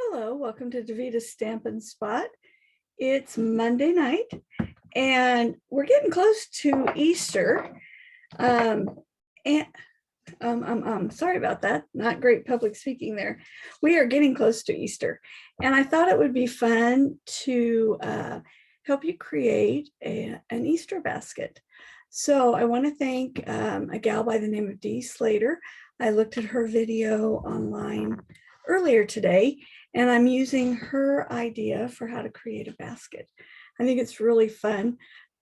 Hello, welcome to Davita's Stampin' Spot. It's Monday night and we're getting close to Easter. Sorry about that. Not great public speaking there. We are getting close to Easter and I thought it would be fun to help you create an Easter basket. So I want to thank a gal by the name of Dee Slater. I looked at her video online earlier today and I'm using her idea for how to create a basket. I think it's really fun.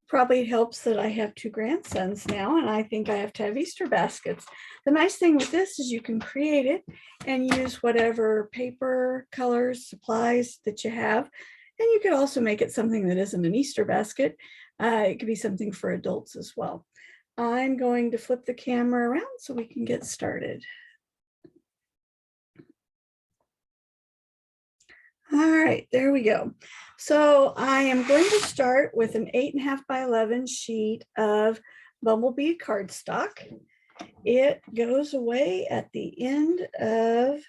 Probably it helps that I have two grandsons now and I think I have to have Easter baskets. The nice thing with this is you can create it and use whatever paper, colors, supplies that you have. And you could also make it something that isn't an Easter basket. It could be something for adults as well. I'm going to flip the camera around so we can get started. All right, there we go. So I am going to start with an 8.5 by 11 sheet of Bumblebee cardstock. It goes away at the end of,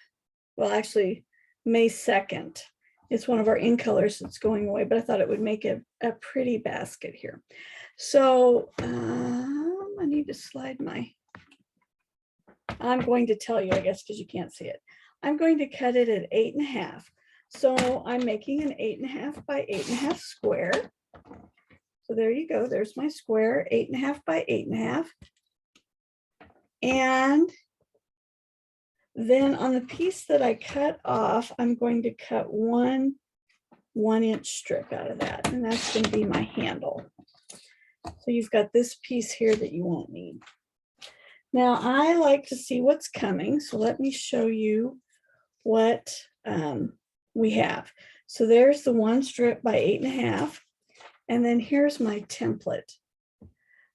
well, actually May 2nd. It's one of our in colors that's going away, but I thought it would make a pretty basket here. So I need to slide I'm going to tell you, I guess, because you can't see it. I'm going to cut it at 8.5. So I'm making an 8.5 by 8.5 square. So there you go. There's my square, 8.5 by 8.5. And then on the piece that I cut off, I'm going to cut one 1-inch strip out of that. And that's going to be my handle. So you've got this piece here that you won't need. Now I like to see what's coming. So let me show you what we have. So there's the one strip by 8.5. And then here's my template.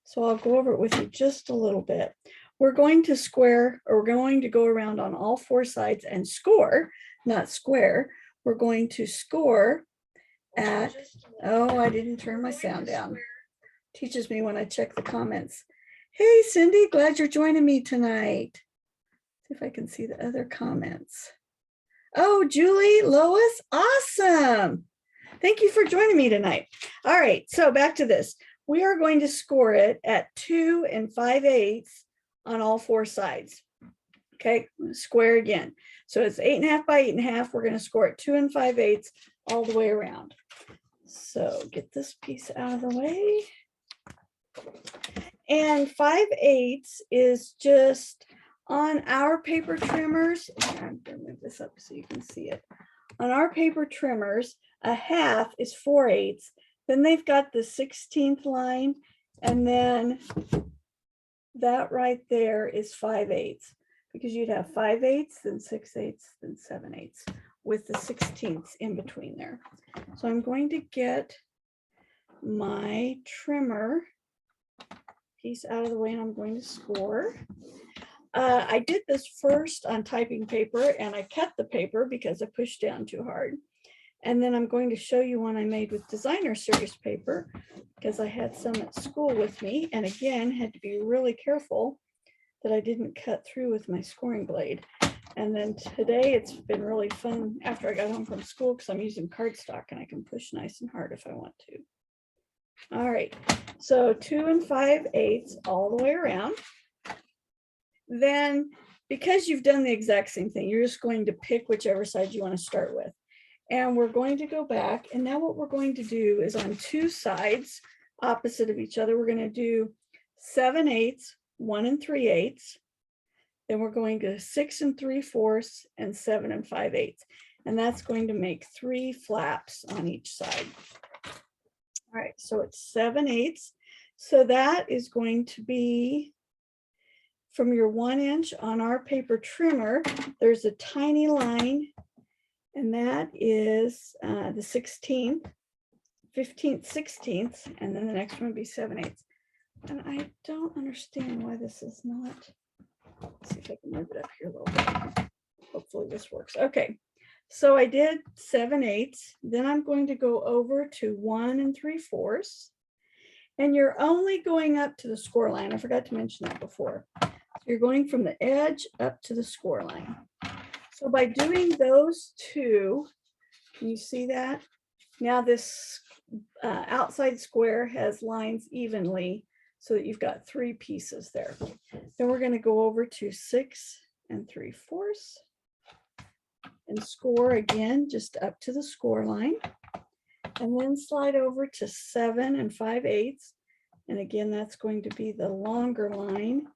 So I'll go over it with you just a little bit. We're going to square, or we're going to go around on all four sides and score, not square. We're going to score at, oh, I didn't turn my sound down. Teaches me when I check the comments. Hey, Cindy, glad you're joining me tonight. See if I can see the other comments. Oh, Julie, Lois, awesome. Thank you for joining me tonight. All right, so back to this. We are going to score it at 2 5/8 on all four sides. Okay, square again. So it's 8.5 by 8.5. We're going to score it 2 5/8 all the way around. So get this piece out of the way. And 5/8 is just on our paper trimmers. I'm going to move this up so you can see it. On our paper trimmers, a half is 4/8. Then they've got the 16th line, and then that right there is 5/8, because you'd have 5/8, then 6/8, then 7/8, with the 16ths in between there. So I'm going to get my trimmer piece out of the way and I'm going to score. I did this first on typing paper and I cut the paper because I pushed down too hard. And then I'm going to show you one I made with designer series paper because I had some at school with me, and again had to be really careful that I didn't cut through with my scoring blade. And then today it's been really fun after I got home from school because I'm using cardstock and I can push nice and hard if I want to. All right, so 2 5/8 all the way around. Then because you've done the exact same thing, you're just going to pick whichever side you want to start with. And we're going to go back, and now what we're going to do is on two sides opposite of each other, we're going to do 7/8, 1 3/8. Then we're going to 6 3/4 and 7 5/8. And that's going to make 3 flaps on each side. All right, so it's 7/8. So that is going to be from your 1 inch on our paper trimmer. There's a tiny line, and that is the 16th, 15th, 16th, and then the next one would be 7/8. And I don't understand why this is not. Let's see if I can move it up here a little bit. Hopefully this works. Okay, so I did 7/8. Then I'm going to go over to 1 3/4. And you're only going up to the score line. I forgot to mention that before. You're going from the edge up to the score line. So by doing those two, can you see that? Now this outside square has lines evenly so that you've got 3 pieces there. Then we're going to go over to 6 3/4 and score again just up to the score line, and then slide over to 7 5/8, and again that's going to be the longer line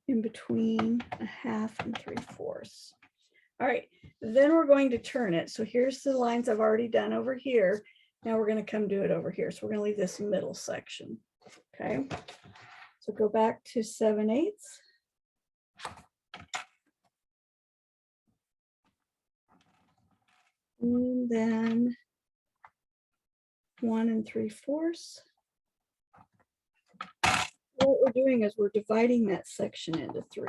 in between 1/2 and 3/4. All right, then we're going to turn it. So here's the lines I've already done over here. Now we're going to come do it over here. So we're going to leave this middle section. Okay, so go back to 7/8. And then 1 3/4. What we're doing is we're dividing that section into 3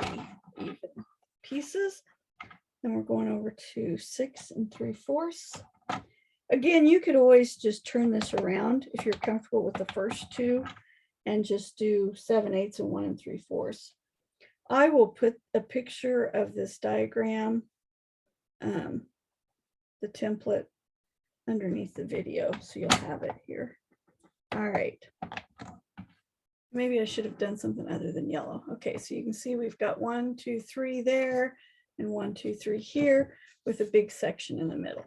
even pieces. Then we're going over to 6 3/4. Again, you could always just turn this around if you're comfortable with the first 2 and just do 7/8 and 1 3/4. I will put a picture of this diagram, the template, underneath the video, so you'll have it here. All right. Maybe I should have done something other than yellow. Okay, so you can see we've got 1 2 3 there and 1 2 3 here with a big section in the middle.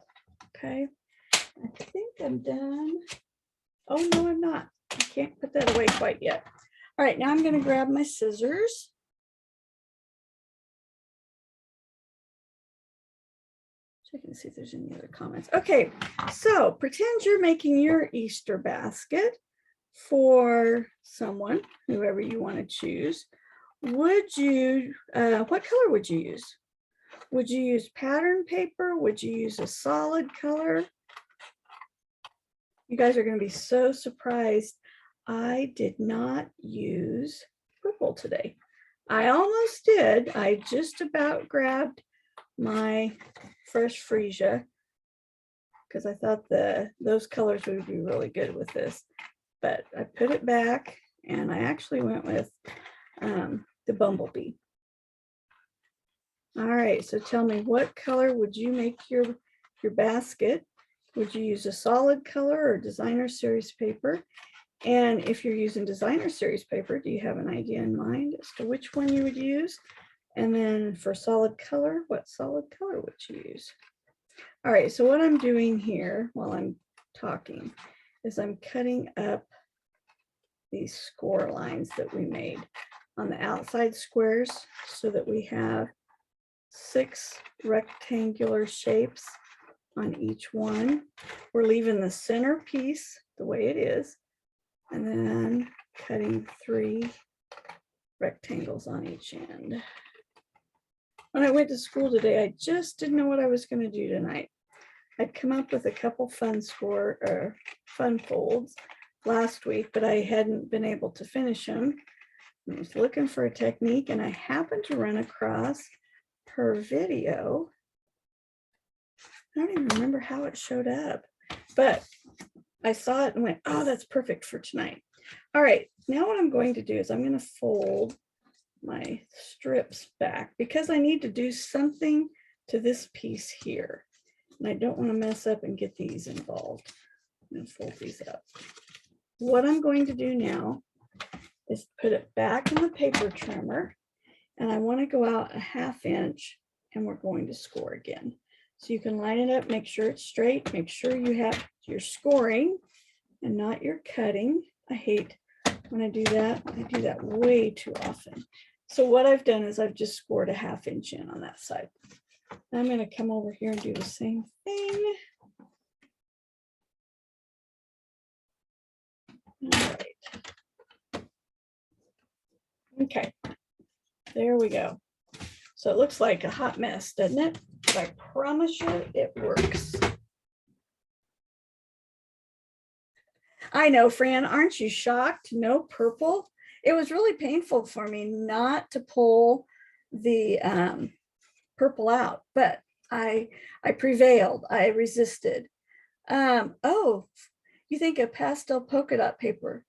Okay, I think I'm done. Oh no, I'm not. I can't put that away quite yet. All right, now I'm going to grab my scissors. Check and see if there's any other comments. Okay, so pretend you're making your Easter basket for someone, whoever you want to choose. Would you, what color would you use? Would you use pattern paper? Would you use a solid color? You guys are going to be so surprised. I did not use purple today. I almost did. I just about grabbed my fresh freesia because I thought those colors would be really good with this. But I put it back and I actually went with the bumblebee. All right, so tell me, what color would you make your basket? Would you use a solid color or designer series paper? And if you're using designer series paper, do you have an idea in mind as to which one you would use? And then for solid color, what solid color would you use? All right, so what I'm doing here while I'm talking is I'm cutting up these score lines that we made on the outside squares so that we have 6 rectangular shapes on each one. We're leaving the center piece the way it is, and then cutting 3 rectangles on each end. When I went to school today, I just didn't know what I was going to do tonight. I'd come up with a couple fun folds last week, but I hadn't been able to finish them. I was looking for a technique, and I happened to run across her video. I don't even remember how it showed up, but I saw it and went, oh, that's perfect for tonight. All right, now what I'm going to do is I'm going to fold my strips back because I need to do something to this piece here. And I don't want to mess up and get these involved. I'm going to fold these up. What I'm going to do now is put it back in the paper trimmer, and I want to go out a 1/2 inch, and we're going to score again. So you can line it up, make sure it's straight, make sure you have your scoring and not your cutting. I hate when I do that. I do that way too often. So what I've done is I've just scored a 1/2 inch in on that side. I'm going to come over here and do the same thing. All right. Okay, there we go. So it looks like a hot mess, doesn't it? But I promise you it works. I know, Fran, aren't you shocked? No purple. It was really painful for me not to pull the purple out, but I prevailed. I resisted. Oh, you think a pastel polka dot paper?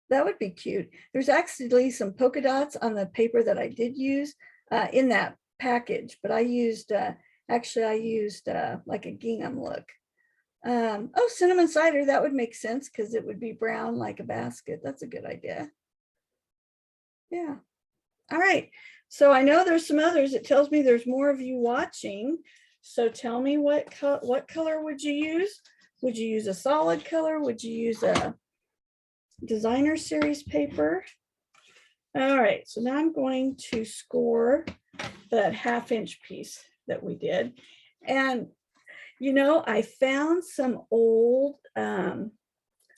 That would be cute. There's actually some polka dots on the paper that I did use in that package, but I used, actually I used like a gingham look. Oh, cinnamon cider, that would make sense because it would be brown like a basket. That's a good idea. Yeah. All right. So I know there's some others. It tells me there's more of you watching. So tell me what color would you use? Would you use a solid color? Would you use a designer series paper? All right. So now I'm going to score that 1/2 inch piece that we did. And you know, I found some old, oh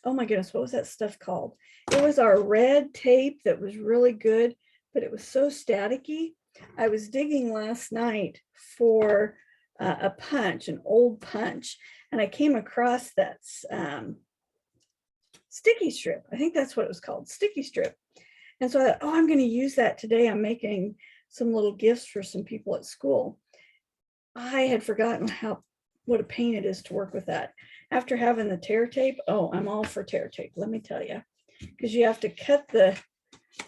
my goodness, what was that stuff called? It was our red tape that was really good, but it was so staticky. I was digging last night for a punch, an old punch, and I came across that sticky strip. I think that's what it was called, sticky strip. And so I thought, oh, I'm going to use that today. I'm making some little gifts for some people at school. I had forgotten what a pain it is to work with that. After having the tear tape, oh, I'm all for tear tape, let me tell you, because you have to cut the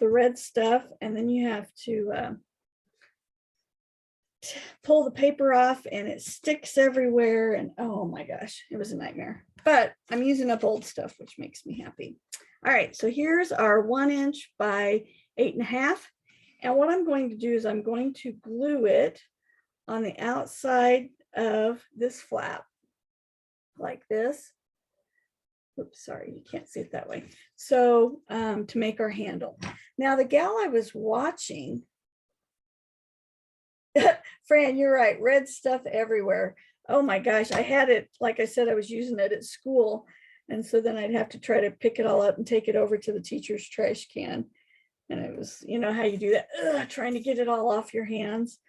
red stuff and then you have to pull the paper off and it sticks everywhere. And oh my gosh, it was a nightmare. But I'm using up old stuff, which makes me happy. All right, so here's our 1 inch by 8.5. And what I'm going to do is I'm going to glue it on the outside of this flap like this. Oops, sorry, you can't see it that way. So to make our handle. Now the gal I was watching, Fran, you're right, red stuff everywhere. Oh my gosh, I had it, like I said, I was using it at school. And so then I'd have to try to pick it all up and take it over to the teacher's trash can. And it was, you know how you do that, trying to get it all off your hands.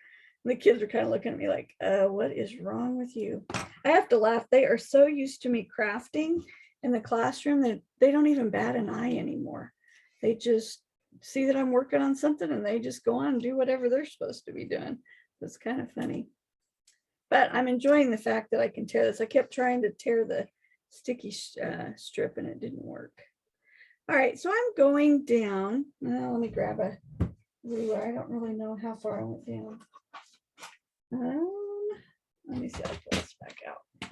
The kids are kind of looking at me like, what is wrong with you? I have to laugh. They are so used to me crafting in the classroom that they don't even bat an eye anymore. They just see that I'm working on something and they just go on and do whatever they're supposed to be doing. It's kind of funny. But I'm enjoying the fact that I can tear this. I kept trying to tear the sticky strip and it didn't work. All right, so I'm going down. Let me grab a ruler. I don't really know how far I went down. Let me see, I'll pull this back out.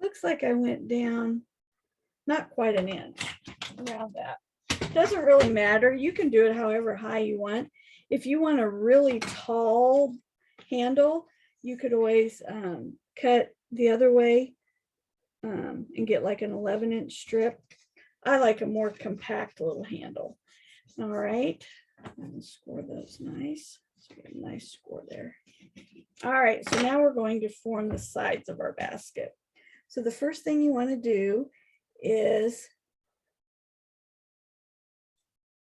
Looks like I went down not quite an inch, around that. Doesn't really matter. You can do it however high you want. If you want a really tall handle, you could always cut the other way and get like an 11-inch strip. I like a more compact little handle. All right, and score those nice. So we have a nice score there. All right, so now we're going to form the sides of our basket. So the first thing you want to do is,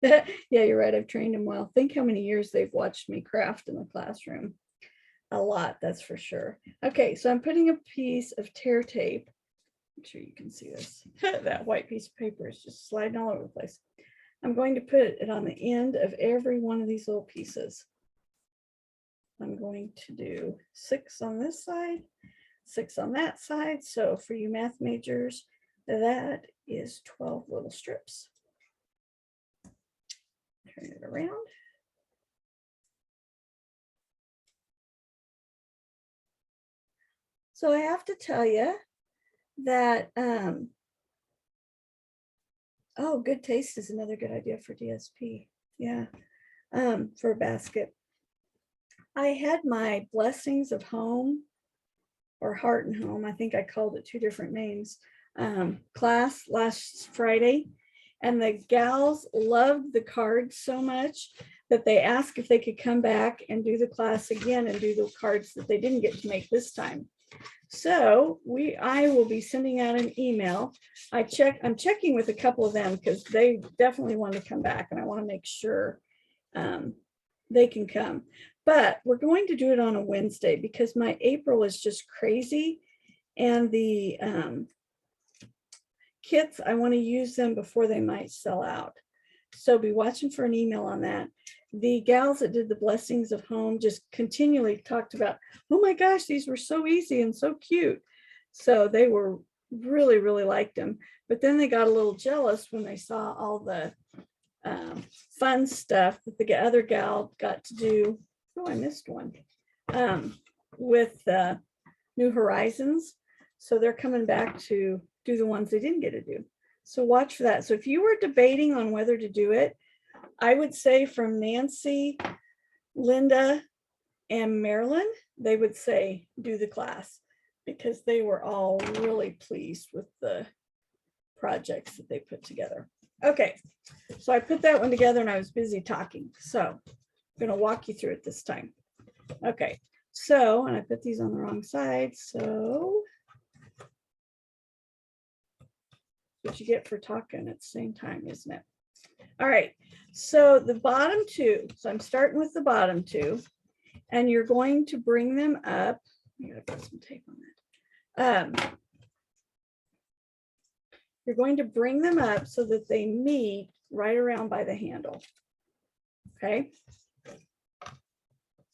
yeah, you're right, I've trained them well. Think how many years they've watched me craft in the classroom. A lot, that's for sure. Okay, so I'm putting a piece of tear tape. I'm sure you can see this. That white piece of paper is just sliding all over the place. I'm going to put it on the end of every one of these little pieces. I'm going to do 6 on this side, 6 on that side. So for you math majors, that is 12 little strips. Turn it around. So I have to tell you that, oh, good taste is another good idea for DSP. Yeah, for a basket. I had my Blessings of Home or Heart and Home, I think I called it 2 different names, class last Friday. And the gals loved the cards so much that they asked if they could come back and do the class again and do the cards that they didn't get to make this time. So I will be sending out an email. I'm checking with a couple of them because they definitely want to come back and I want to make sure they can come. But we're going to do it on a Wednesday because my April is just crazy. And the kits, I want to use them before they might sell out. So be watching for an email on that. The gals that did the Blessings of Home just continually talked about, oh my gosh, these were so easy and so cute. So they were really, really liked them. But then they got a little jealous when they saw all the fun stuff that the other gal got to do. Oh, I missed one. With New Horizons. So they're coming back to do the ones they didn't get to do. So watch for that. So if you were debating on whether to do it, I would say from Nancy, Linda, and Marilyn, they would say do the class because they were all really pleased with the projects that they put together. Okay, so I put that one together and I was busy talking. So I'm going to walk you through it this time. Okay, so, and I put these on the wrong side. So what you get for talking at the same time, isn't it? All right, so the bottom two, so I'm starting with the bottom two, and you're going to bring them up. I gotta put some tape on that. You're going to bring them up so that they meet right around by the handle. Okay,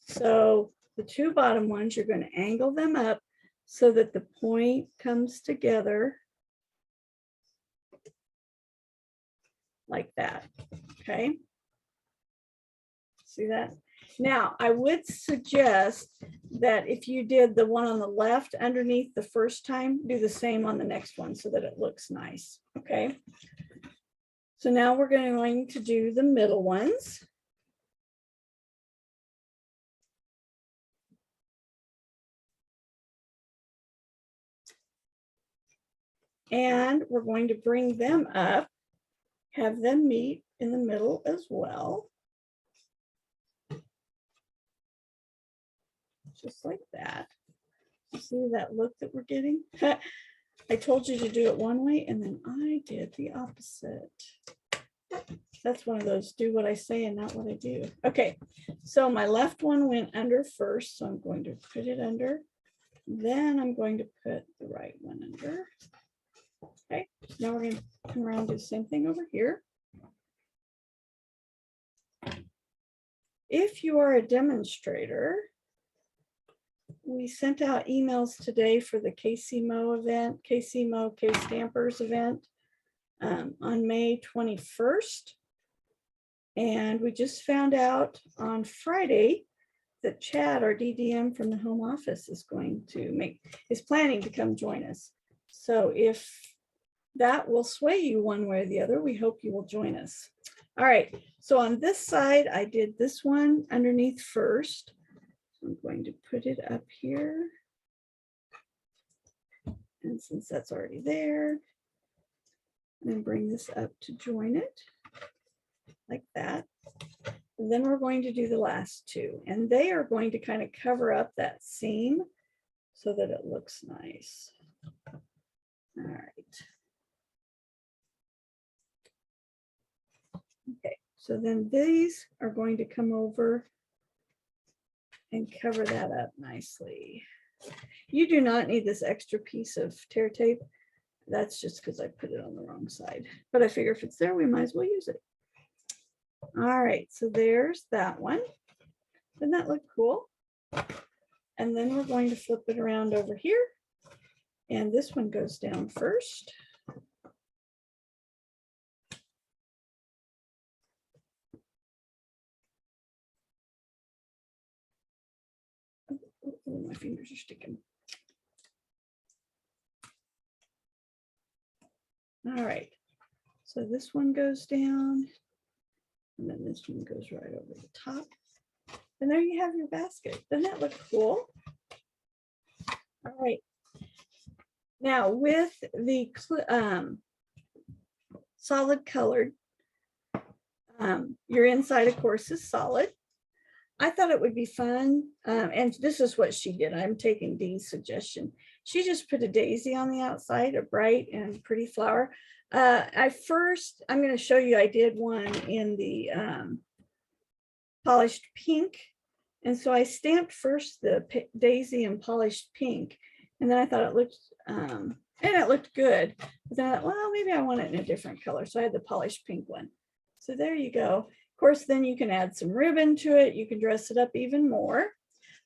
so the two bottom ones, you're going to angle them up so that the point comes together like that. Okay, see that? Now, I would suggest that if you did the one on the left underneath the first time, do the same on the next one so that it looks nice. Okay, so now we're going to do the middle ones. And we're going to bring them up, have them meet in the middle as well. Just like that. See that look that we're getting? I told you to do it one way and then I did the opposite. That's one of those do what I say and not what I do. Okay, so my left one went under first, so I'm going to put it under. Then I'm going to put the right one under. Okay, now we're going to come around and do the same thing over here. If you are a demonstrator, we sent out emails today for the KCMO event, KCMO K-Stampers event on May 21st. And we just found out on Friday that Chad, our DDM from the home office, is planning to come join us. So if that will sway you one way or the other, we hope you will join us. All right, so on this side, I did this one underneath first. I'm going to put it up here. And since that's already there, I'm going to bring this up to join it like that. And then we're going to do the last two, and they are going to kind of cover up that seam so that it looks nice. All right. Okay, so then these are going to come over and cover that up nicely. You do not need this extra piece of tear tape. That's just because I put it on the wrong side. But I figure if it's there, we might as well use it. All right, so there's that one. Doesn't that look cool? And then we're going to flip it around over here. And this one goes down first. Oh, my fingers are sticking. All right, so this one goes down, and then this one goes right over the top. And there you have your basket. Doesn't that look cool? All right. Now with the solid colored, your inside, of course, is solid. I thought it would be fun, and this is what she did. I'm taking Dee's suggestion. She just put a daisy on the outside, a bright and pretty flower. I'm going to show you, I did one in the polished pink. And so I stamped first the daisy in polished pink, and then I thought it looked, and it looked good. But then I thought, well, maybe I want it in a different color. So I had the polished pink one. So there you go. Of course, then you can add some ribbon to it. You can dress it up even more.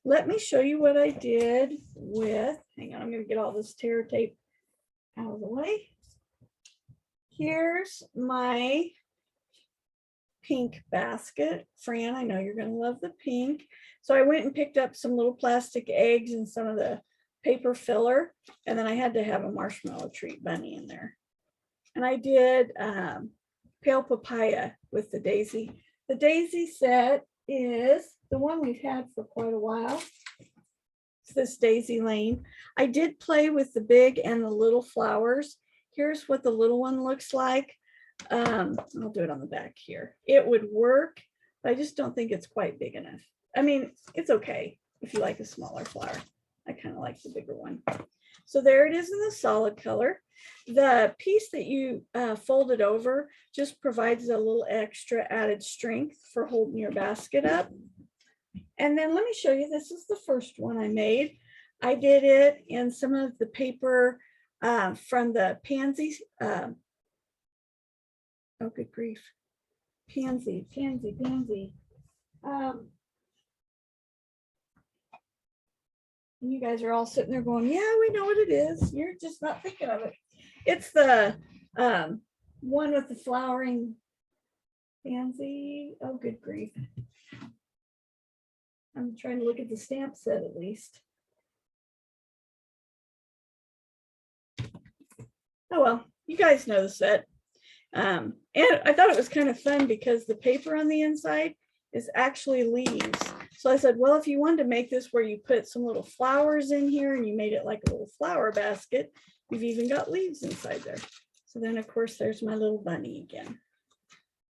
Let me show you what I did with, hang on, I'm going to get all this tear tape out of the way. Here's my pink basket. Fran, I know you're going to love the pink. So I went and picked up some little plastic eggs and some of the paper filler, and then I had to have a marshmallow treat bunny in there. And I did pale papaya with the daisy. The daisy set is the one we've had for quite a while. It's this daisy lane. I did play with the big and the little flowers. Here's what the little one looks like. I'll do it on the back here. It would work, but I just don't think it's quite big enough. I mean, it's okay if you like a smaller flower. I kind of like the bigger one. So there it is in the solid color. The piece that you folded over just provides a little extra added strength for holding your basket up. And then let me show you, this is the first one I made. I did it in some of the paper from the pansies. Oh, good grief. Pansy. You guys are all sitting there going, yeah, we know what it is. You're just not thinking of it. It's the one with the flowering pansy. Oh, good grief. I'm trying to look at the stamp set at least. Oh, well, you guys know the set. And I thought it was kind of fun because the paper on the inside is actually leaves. So I said, well, if you wanted to make this where you put some little flowers in here and you made it like a little flower basket, you've even got leaves inside there. So then, of course, there's my little bunny again.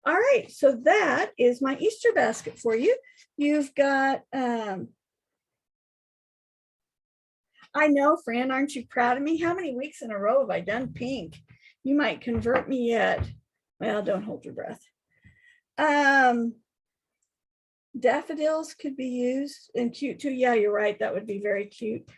All right, so that is my Easter basket for you. You've got, I know, Fran, aren't you proud of me? How many weeks in a row have I done pink? You might convert me yet. Well, don't hold your breath. Daffodils could be used and cute too. Yeah, you're right. That would be very cute.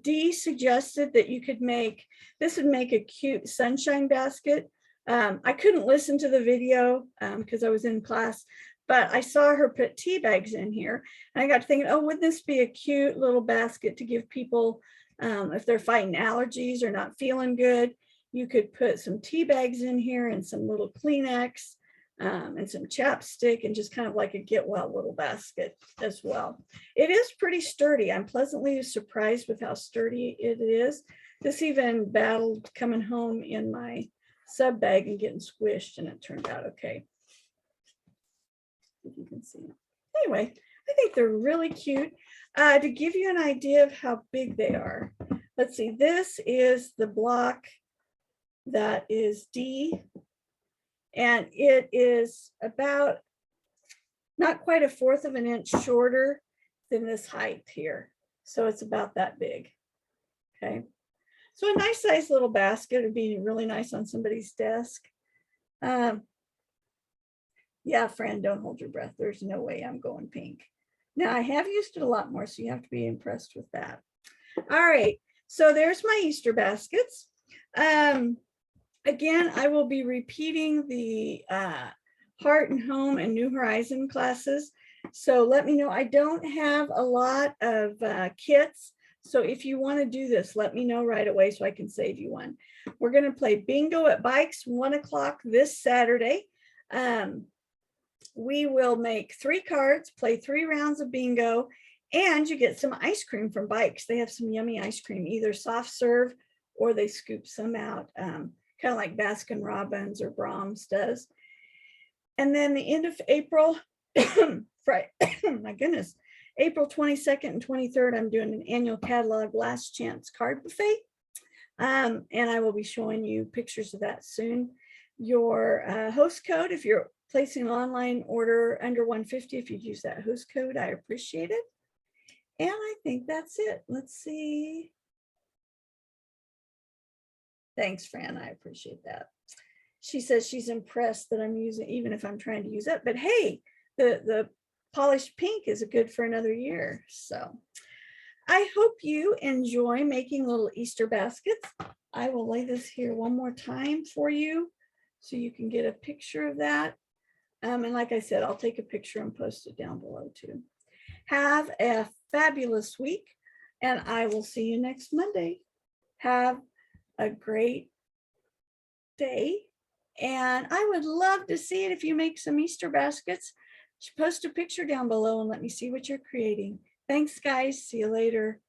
Dee suggested that you could make, this would make a cute sunshine basket. I couldn't listen to the video because I was in class, but I saw her put tea bags in here. And I got to thinking, oh, wouldn't this be a cute little basket to give people if they're fighting allergies or not feeling good? You could put some tea bags in here and some little Kleenex and some chapstick and just kind of like a get well little basket as well. It is pretty sturdy. I'm pleasantly surprised with how sturdy it is. This even battled coming home in my sub bag and getting squished, and it turned out okay. If you can see it. Anyway, I think they're really cute. To give you an idea of how big they are, let's see, this is the block that is D, and it is about not quite 1/4 of an inch shorter than this height here. So it's about that big. Okay. So a nice size little basket would be really nice on somebody's desk. Yeah, friend, don't hold your breath. There's no way I'm going pink. Now I have used it a lot more, so you have to be impressed with that. All right, so there's my Easter baskets. Again, I will be repeating the Heart and Home and New Horizon classes. So let me know. I don't have a lot of kits. So if you want to do this, let me know right away so I can save you one. We're going to play bingo at Bikes 1 o'clock this Saturday. We will make 3 cards, play 3 rounds of bingo, and you get some ice cream from Bikes. They have some yummy ice cream, either soft serve or they scoop some out, kind of like Baskin Robbins or Brahms does. And then the end of April, Friday, my goodness, April 22nd and 23rd, I'm doing an annual catalog last chance card buffet. And I will be showing you pictures of that soon. Your host code, if you're placing an online order under $150, if you'd use that host code, I appreciate it. And I think that's it. Let's see. Thanks, Fran. I appreciate that. She says she's impressed that I'm using, even if I'm trying to use it. But hey, the polished pink is good for another year. So I hope you enjoy making little Easter baskets. I will lay this here one more time for you so you can get a picture of that. And like I said, I'll take a picture and post it down below too. Have a fabulous week, and I will see you next Monday. Have a great day. And I would love to see it if you make some Easter baskets. Just post a picture down below and let me see what you're creating. Thanks, guys. See you later.